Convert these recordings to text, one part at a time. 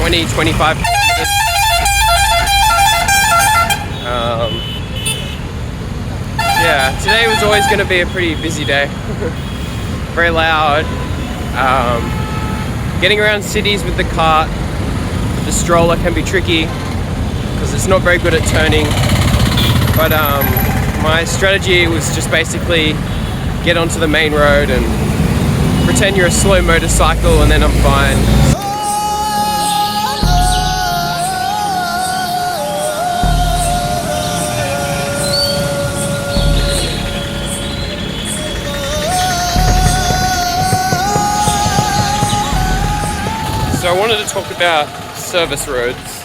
20, 25 kilometers. Yeah, today was always going to be a pretty busy day. Very loud. Getting around cities with the cart, the stroller can be tricky because it's not very good at turning. But my strategy was just basically get onto the main road and pretend you're a slow motorcycle, and then I'm fine. So I wanted to talk about service roads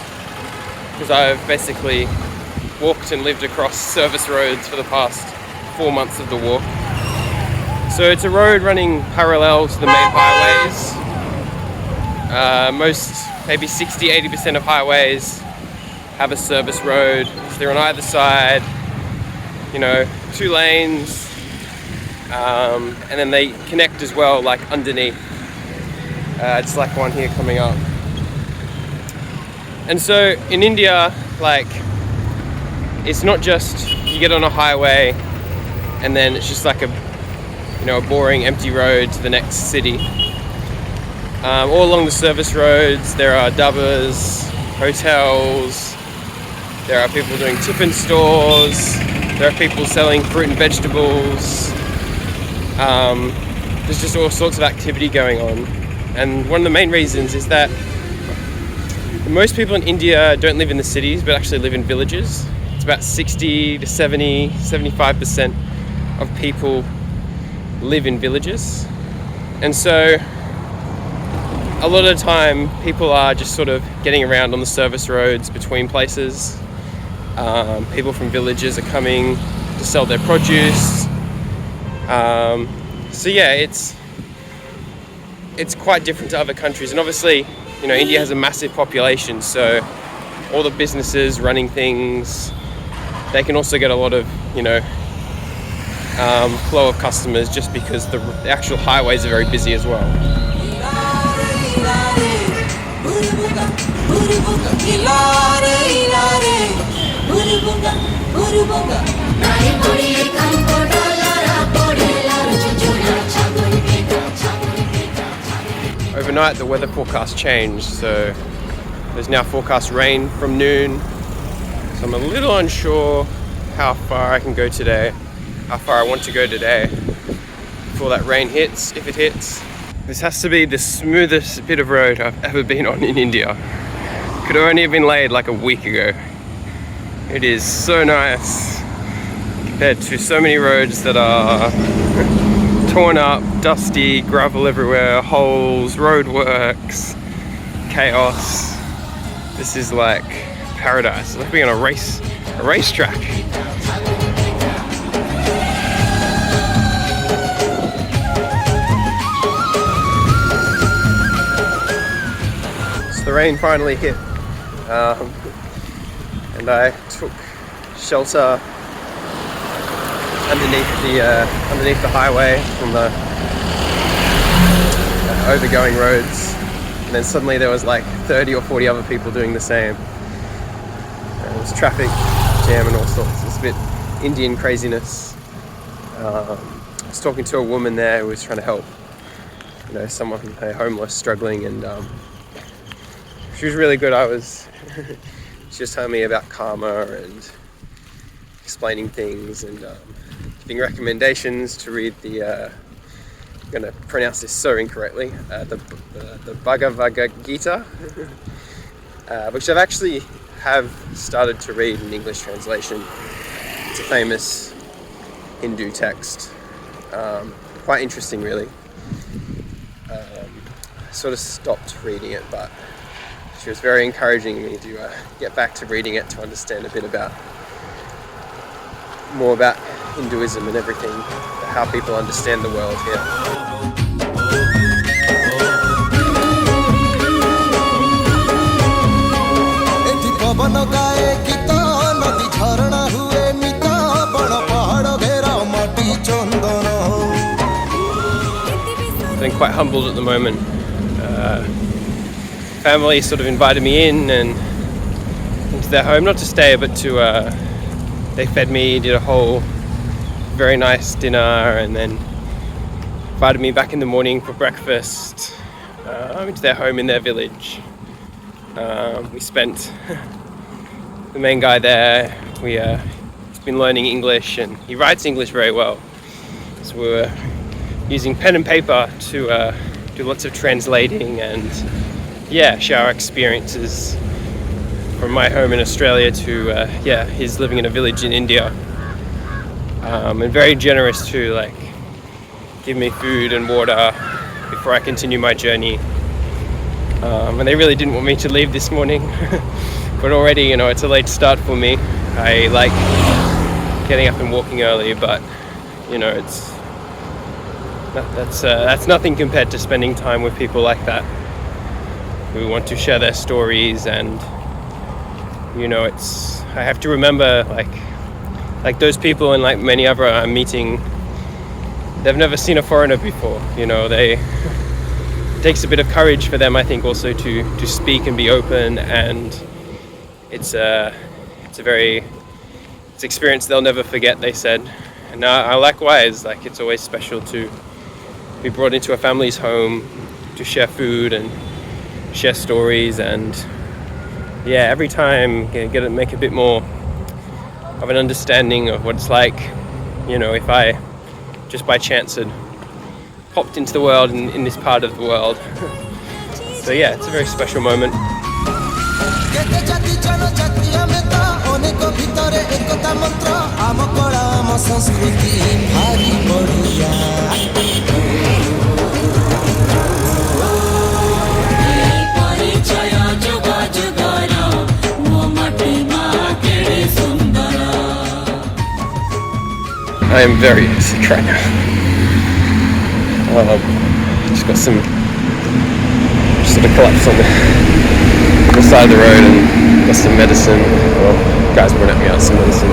because I've basically walked and lived across service roads for the past 4 months of the walk. So it's a road running parallel to the main highways. Maybe 60-80% of highways have a service road. So they're on either side, 2 lanes, and then they connect as well, like underneath. It's like one here coming up. And so in India, it's not just you get on a highway and then it's just like a boring empty road to the next city. All along the service roads there are dabbas, hotels, there are people doing tiffin stores, there are people selling fruit and vegetables. There's just all sorts of activity going on. And one of the main reasons is that most people in India don't live in the cities, but actually live in villages. It's about 60 to 70, 75% of people live in villages. And so a lot of the time people are just sort of getting around on the service roads between places. People from villages are coming to sell their produce. So yeah, it's quite different to other countries, and obviously, India has a massive population, so all the businesses running things, they can also get a lot of, flow of customers just because the actual highways are very busy as well. Overnight the weather forecast changed, so there's now forecast rain from noon. So I'm a little unsure how far I can go today, how far I want to go today before that rain hits, if it hits. This has to be the smoothest bit of road I've ever been on in India. Could have only been laid like a week ago. It is so nice compared to so many roads that are torn up, dusty, gravel everywhere, holes, roadworks, chaos. This is like paradise. It's like being on a racetrack. So the rain finally hit, and I took shelter underneath the highway from the overgoing roads, and then suddenly there was like 30 or 40 other people doing the same. There was traffic jam and all sorts. It's a bit Indian craziness. I was talking to a woman there who was trying to help, someone homeless, struggling, and she was really good. She was telling me about karma and explaining things and giving recommendations to read the, I'm going to pronounce this so incorrectly, the Bhagavad Gita, which I've actually started to read in English translation. It's a famous Hindu text, quite interesting really. I sort of stopped reading it, but she was very encouraging me to get back to reading it to understand a bit more about Hinduism and everything, how people understand the world here. I'm quite humbled at the moment. family sort of invited me in and into their home, not to stay, but to they fed me, did a whole very nice dinner, and then invited me back in the morning for breakfast into their home in their village. We spent the main guy there. He's been learning English, and he writes English very well, so we were using pen and paper to do lots of translating and share our experiences from my home in Australia to his living in a village in India, and very generous to like give me food and water before I continue my journey, and they really didn't want me to leave this morning but already it's a late start for me. I like getting up and walking early, but that's nothing compared to spending time with people like that who want to share their stories. And I have to remember like those people and like many other I'm meeting, they've never seen a foreigner before. It takes a bit of courage for them, I think, also to speak and be open, and it's an experience they'll never forget, they said. And I likewise, like, it's always special to be brought into a family's home to share food and share stories, and every time make a bit more of an understanding of what it's like, if I just by chance had popped into the world in this part of the world. So it's a very special moment. I am very sick right now. Just got some sort of collapse on the side of the road and got some medicine. Well, guys were running out some medicine.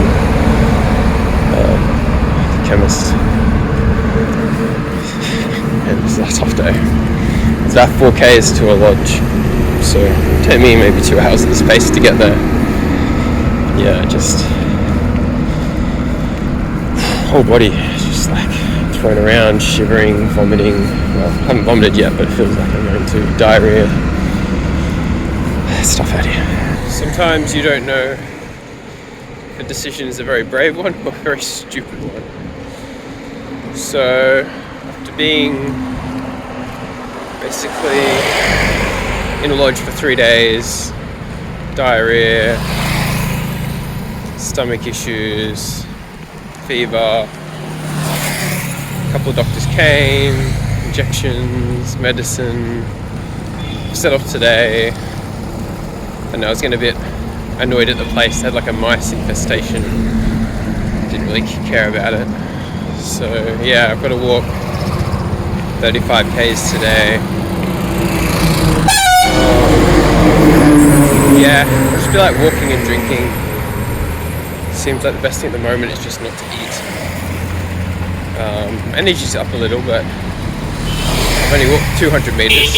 Chemist. And it's a tough day. It's about 4 k's to a lodge, so it'll take me maybe 2 hours at this pace to get there. Just whole body is just like thrown around, shivering, vomiting. Well, I haven't vomited yet, but it feels like I'm going to diarrhea. It's tough out here. Sometimes you don't know if a decision is a very brave one or a very stupid one. So after being basically in a lodge for 3 days, diarrhea, stomach issues, fever, a couple of doctors came, injections, medicine, set off today, and I was getting a bit annoyed at the place. They had like a mice infestation, didn't really care about it. So I've got to walk 35 k's today. I just feel like walking and drinking. Seems like the best thing at the moment is just not to eat. Energy's up a little, but I've only walked 200 meters.